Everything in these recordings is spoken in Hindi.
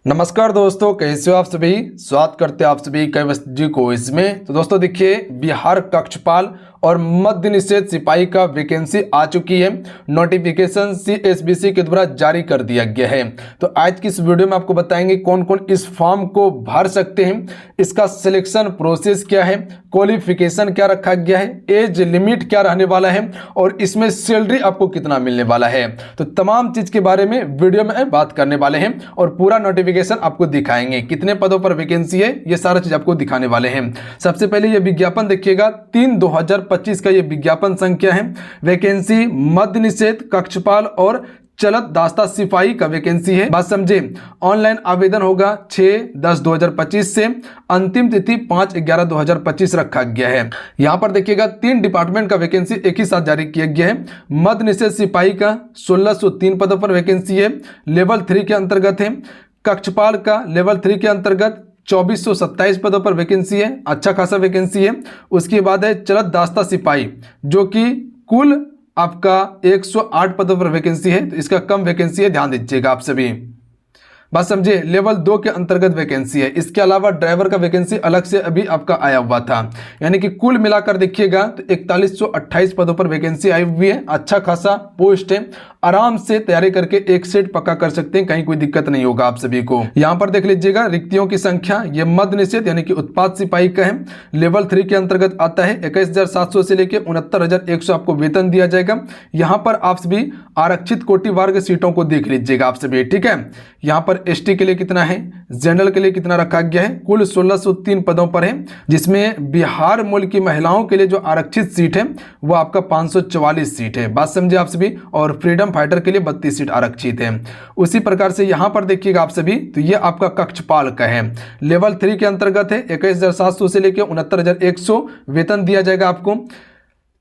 नमस्कार दोस्तों, कैसे हो आप सभी। स्वागत करते हैं आप सभी कैवस्त जी को इसमें। तो दोस्तों देखिए, बिहार कक्षपाल और मद्य निषेध सिपाही का वैकेंसी आ चुकी है। नोटिफिकेशन CSBC के द्वारा जारी कर दिया गया है। तो आज की इस वीडियो में आपको बताएंगे कौन कौन इस फॉर्म को भर सकते हैं, इसका सिलेक्शन प्रोसेस क्या है, क्वालिफिकेशन क्या रखा गया है, एज लिमिट क्या रहने वाला है और इसमें सैलरी आपको कितना मिलने वाला है। तो तमाम चीज के बारे में वीडियो में बात करने वाले हैं और पूरा नोटिफिकेशन आपको दिखाएंगे। कितने पदों पर वैकेंसी है ये सारा चीज आपको दिखाने वाले हैं। सबसे पहले ये विज्ञापन देखिएगा, 3/2025 का ये विज्ञापन संख्या है। वैकेंसी मद्य निषेध कक्षपाल और चलत दास्ता सिपाही का वैकेंसी है। बात समझे। ऑनलाइन आवेदन होगा 6/10/2025 से, अंतिम तिथि 5/11/2025 रखा गया है। यहां पर देखिएगा 3 डिपार्टमेंट का वैकेंसी एक ही साथ जारी किया गया है। मद्य निषेध सिपाही का 1603 पदों पर वैकेंसी है, लेवल 3 के अंतर्गत है। कक्षपाल का लेवल 3 के अंतर्गत 2427 पदों पर वैकेंसी है, अच्छा खासा वैकेंसी है। उसके बाद है चलत दास्ता सिपाही, जो कि कुल आपका 108 पदों पर वैकेंसी है, तो इसका कम वैकेंसी है, ध्यान दीजिएगा आप सभी। बात समझिए, लेवल 2 के अंतर्गत वैकेंसी है। इसके अलावा ड्राइवर का वैकेंसी अलग से अभी आपका आया हुआ था। यानी कि कुल मिलाकर देखिएगा तो 4128 पदों पर वैकेंसी आई हुई है, अच्छा खासा पोस्ट है। आराम से तैयारी करके एक सेट पक्का कर सकते हैं, कहीं कोई दिक्कत नहीं होगा आप सभी को। यहां पर देख लीजिएगा रिक्तियों की संख्या, ये मद्य निषेध यानी कि उत्पाद सिपाही का है, लेवल 3 के अंतर्गत आता है। 21,700 से लेकर 69,100 आपको वेतन दिया जाएगा। यहां पर आप सभी आरक्षित कोटि वर्ग सीटों को देख लीजिएगा आप सभी, ठीक है। यहां पर ST के लिए कितना है, जनरल के लिए कितना रखा गया है, कुल 1603 पदों पर है, जिसमें बिहार मूल की महिलाओं के लिए जो आरक्षित सीट है वो आपका 544 सीट है। बात समझे आप सभी। और फ्रीडम फाइटर के लिए 32 सीट आरक्षित है। उसी प्रकार से यहां पर देखिएगा आप सभी, तो ये आपका कक्षपाल का है, लेवल 3 के अंतर्गत है। 21,700 से लेकर 69,100 वेतन दिया जाएगा आपको।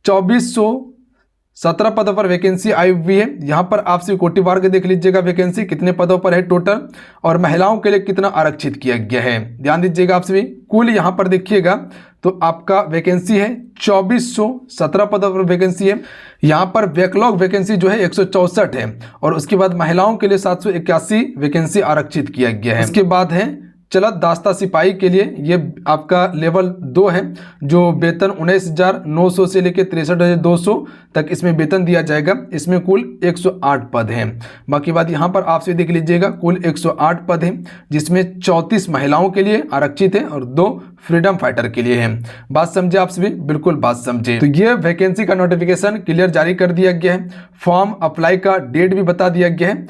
2417 पदों पर वैकेंसी आई हुई है। यहां पर आप सिर्फ कोटि वर्ग देख लीजिएगा वैकेंसी कितने पदों पर है टोटल, और महिलाओं के लिए कितना आरक्षित किया गया है, ध्यान दीजिएगा आप सभी। कुल यहां पर देखिएगा तो आपका वैकेंसी है 2417 पदों पर वैकेंसी है। यहां पर बैकलॉग वैकेंसी जो है 164 है, और उसके बाद महिलाओं के लिए 781 वैकेंसी आरक्षित किया गया है। उसके बाद है चलत दास्ता सिपाही के लिए, ये आपका लेवल 2 है, जो वेतन 19,900 से लेकर 63,200 तक इसमें वेतन दिया जाएगा। इसमें कुल 108 पद हैं। बाकी बात यहाँ पर आपसे देख लीजिएगा, कुल 108 पद हैं, जिसमें 34 महिलाओं के लिए आरक्षित है और 2 फ्रीडम फाइटर के लिए है। बात समझे आप सभी, बिल्कुल बात समझे। तो ये वैकेंसी का नोटिफिकेशन क्लियर जारी कर दिया गया है। फॉर्म अप्लाई का डेट भी बता दिया गया है।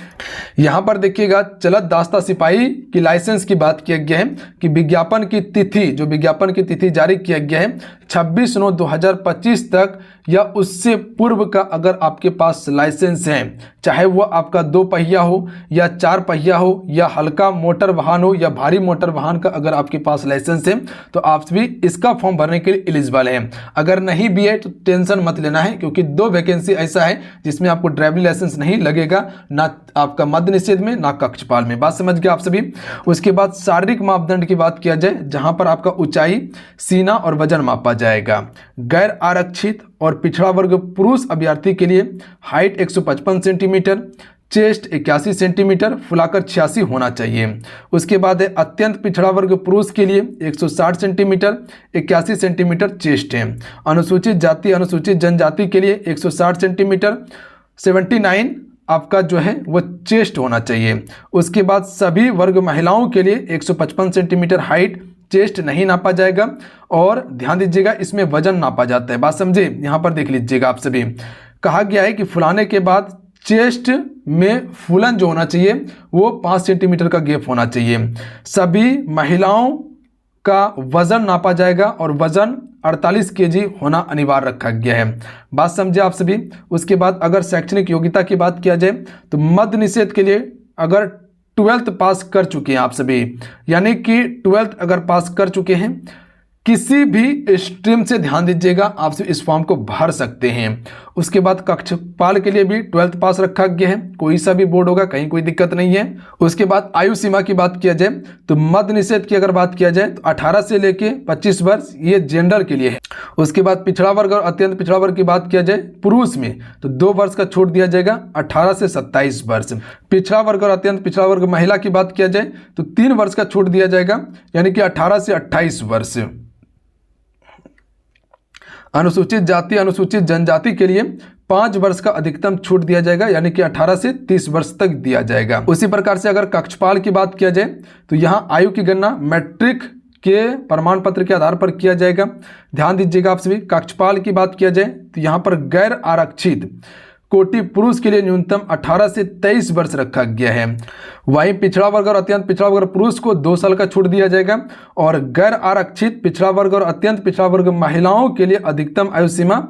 यहाँ पर देखिएगा चलत दास्ता सिपाही की लाइसेंस की बात किया गया है कि विज्ञापन की तिथि, जो विज्ञापन की तिथि जारी किया गया है 26/9/2025 तक या उससे पूर्व का अगर आपके पास लाइसेंस है, चाहे वो आपका 2 पहिया हो या 4 पहिया हो या हल्का मोटर वाहन हो या भारी मोटर वाहन का अगर आपके पास लाइसेंस है, तो आप भी इसका फॉर्म भरने के लिए एलिजिबल है। अगर नहीं भी है तो टेंशन मत लेना है, क्योंकि 2 वैकेंसी ऐसा है जिसमें आपको ड्राइविंग लाइसेंस नहीं लगेगा, ना आपका मद्य निषेध में ना कक्षपाल में। बात समझ गए आप सभी। उसके बाद शारीरिक मापदंड की बात किया जाए, जहां पर आपका ऊंचाई, सीना और वजन मापा जाएगा। गैर आरक्षित और पिछड़ा वर्ग पुरुष अभ्यर्थी के लिए हाइट 155 सेंटीमीटर, चेस्ट 81 सेंटीमीटर, फुलाकर 86 होना चाहिए। उसके बाद है अत्यंत पिछड़ा वर्ग पुरुष के लिए 160 सेंटीमीटर, 81 सेंटीमीटर चेस्ट है। अनुसूचित जाति अनुसूचित जनजाति के लिए 160 सेंटीमीटर, 79 आपका जो है वो चेस्ट होना चाहिए। उसके बाद सभी वर्ग महिलाओं के लिए 155 सेंटीमीटर हाइट, चेस्ट नहीं नापा जाएगा। और ध्यान दीजिएगा इसमें वजन नापा जाता है। बात समझे। यहां पर देख लीजिएगा आप सभी, कहा गया है कि फुलाने के बाद चेस्ट में फूलन जो होना चाहिए वो 5 सेंटीमीटर का गैप होना चाहिए। सभी महिलाओं का वजन नापा जाएगा और वजन 48 kg होना अनिवार्य रखा गया है। बात समझे आप सभी। उसके बाद अगर शैक्षणिक योग्यता की बात किया जाए तो मद्य निषेध के लिए अगर 12th पास कर चुके हैं आप सभी, यानी कि 12th अगर पास कर चुके हैं किसी भी स्ट्रीम से, ध्यान दीजिएगा, आप सिर्फ इस फॉर्म को भर सकते हैं। उसके बाद कक्षपाल के लिए भी 12th पास रखा गया है, कोई सा भी बोर्ड होगा, कहीं कोई दिक्कत नहीं है। उसके बाद आयु सीमा की बात किया जाए तो मद्य निषेध की अगर बात किया जाए तो 18 से लेके 25 वर्ष ये जेंडर के लिए है। उसके बाद पिछड़ा वर्ग और अत्यंत पिछड़ा वर्ग की बात किया जाए पुरुष में तो 2 वर्ष का छूट दिया जाएगा, 18 से 27 वर्ष। पिछड़ा वर्ग और अत्यंत पिछड़ा वर्ग महिला की बात किया जाए तो 3 वर्ष का छूट दिया जाएगा, यानी कि 18 से 28 वर्ष। अनुसूचित जाति अनुसूचित जनजाति के लिए 5 वर्ष का अधिकतम छूट दिया जाएगा, यानी कि 18 से 30 वर्ष तक दिया जाएगा। उसी प्रकार से अगर कक्षपाल की बात किया जाए तो यहां आयु की गणना मैट्रिक के प्रमाण पत्र के आधार पर किया जाएगा। ध्यान दीजिएगा आप सभी। कक्षपाल की बात किया जाए तो यहां पर गैर आरक्षित कोटि पुरुष के लिए न्यूनतम 18 से 23 वर्ष रखा गया है। वहीं पिछड़ा वर्ग और अत्यंत पिछड़ा वर्ग पुरुष को 2 साल का छूट दिया जाएगा और गैर आरक्षित पिछड़ा वर्ग और अत्यंत पिछड़ा वर्ग महिलाओं के लिए अधिकतम आयु सीमा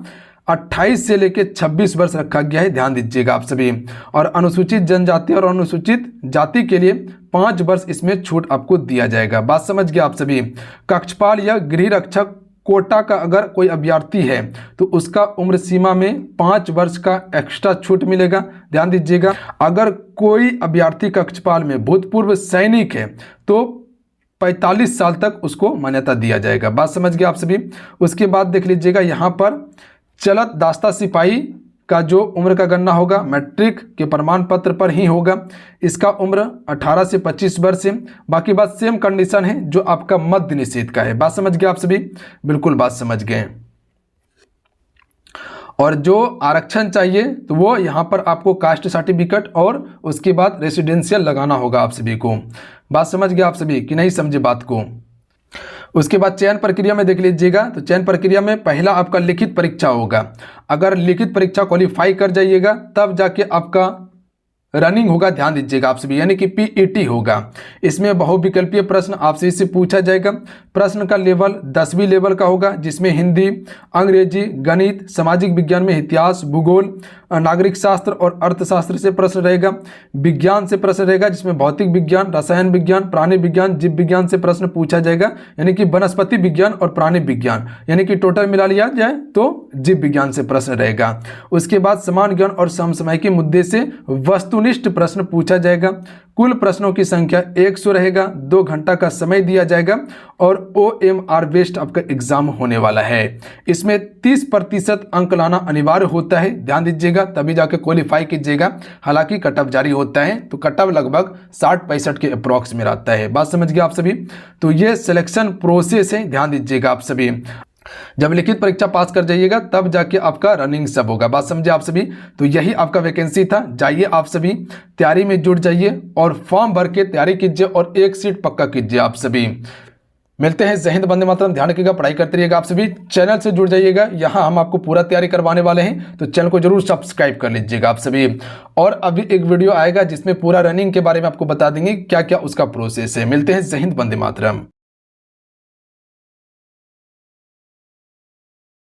28 से लेकर 26 वर्ष रखा गया है। ध्यान दीजिएगा आप सभी। और अनुसूचित जनजाति और अनुसूचित जाति के लिए 5 वर्ष इसमें छूट आपको दिया जाएगा। बात समझ गए आप सभी। कक्षपाल या गृह रक्षक कोटा का अगर कोई अभ्यर्थी है तो उसका उम्र सीमा में 5 वर्ष का एक्स्ट्रा छूट मिलेगा। ध्यान दीजिएगा। अगर कोई अभ्यर्थी कक्षपाल में भूतपूर्व सैनिक है तो 45 साल तक उसको मान्यता दिया जाएगा। बात समझ गए आप सभी। उसके बाद देख लीजिएगा यहाँ पर चलत दास्ता सिपाही का जो उम्र का गणना होगा मैट्रिक के प्रमाण पत्र पर ही होगा। इसका उम्र 18 से 25 वर्ष है। बाकी बात सेम कंडीशन है जो आपका मद्य निषेध का है। बात समझ गए आप सभी। बिल्कुल बात समझ गए। और जो आरक्षण चाहिए तो वो यहाँ पर आपको कास्ट सर्टिफिकेट और उसके बाद रेसिडेंशियल लगाना होगा आप सभी को। बात समझ गए आप सभी कि नहीं समझे बात को। उसके बाद चयन प्रक्रिया में देख लीजिएगा तो चयन प्रक्रिया में पहला आपका लिखित परीक्षा होगा। अगर लिखित परीक्षा क्वालिफाई कर जाइएगा तब जाके आपका रनिंग होगा। ध्यान दीजिएगा आप सभी, यानी कि पीईटी होगा। इसमें बहुविकल्पीय प्रश्न आपसे इससे पूछा जाएगा। प्रश्न का लेवल 10वीं लेवल का होगा, जिसमें हिंदी, अंग्रेजी, गणित, सामाजिक विज्ञान में इतिहास, भूगोल, नागरिक शास्त्र और अर्थशास्त्र से प्रश्न रहेगा। विज्ञान से प्रश्न रहेगा, जिसमें भौतिक विज्ञान, रसायन विज्ञान, प्राणी विज्ञान, जीव विज्ञान से प्रश्न पूछा जाएगा, यानी कि वनस्पति विज्ञान और प्राणी विज्ञान, यानी कि टोटल मिला लिया जाए तो जीव विज्ञान से प्रश्न रहेगा। उसके बाद समान ज्ञान और समसामयिक मुद्दे से वस्तुनिष्ठ प्रश्न पूछा जाएगा। कुल प्रश्नों की संख्या 100 रहेगा। 2 घंटा का समय दिया जाएगा और OMR बेस्ड आपका एग्जाम होने वाला है। इसमें 30% अंक लाना अनिवार्य होता है। ध्यान दीजिएगा, तभी जाके क्वालिफाई कीजिएगा। हालांकि कटअप जारी होता है तो कटअप लगभग 60-65 के अप्रॉक्स में रहता है। बात समझ गए आप सभी। तो ये सिलेक्शन प्रोसेस है, ध्यान दीजिएगा आप सभी। जब लिखित परीक्षा पास कर जाइएगा तब जाके आपका रनिंग सब होगा। बात समझे आप सभी। तो यही आपका वैकेंसी था। जाइए आप सभी तैयारी में जुट जाइए और फॉर्म भर के तैयारी कीजिए और एक सीट पक्का कीजिए आप सभी। मिलते हैं। जय हिंद, वंदे मातरम। ध्यान रखिएगा, पढ़ाई करते रहिएगा आप सभी। चैनल से जुड़ जाइएगा, यहाँ हम आपको पूरा तैयारी करवाने वाले हैं, तो चैनल को जरूर सब्सक्राइब कर लीजिएगा आप सभी। और अभी एक वीडियो आएगा जिसमें पूरा रनिंग के बारे में आपको बता देंगे क्या क्या उसका प्रोसेस है। मिलते हैं। जय हिंद, वंदे मातरम।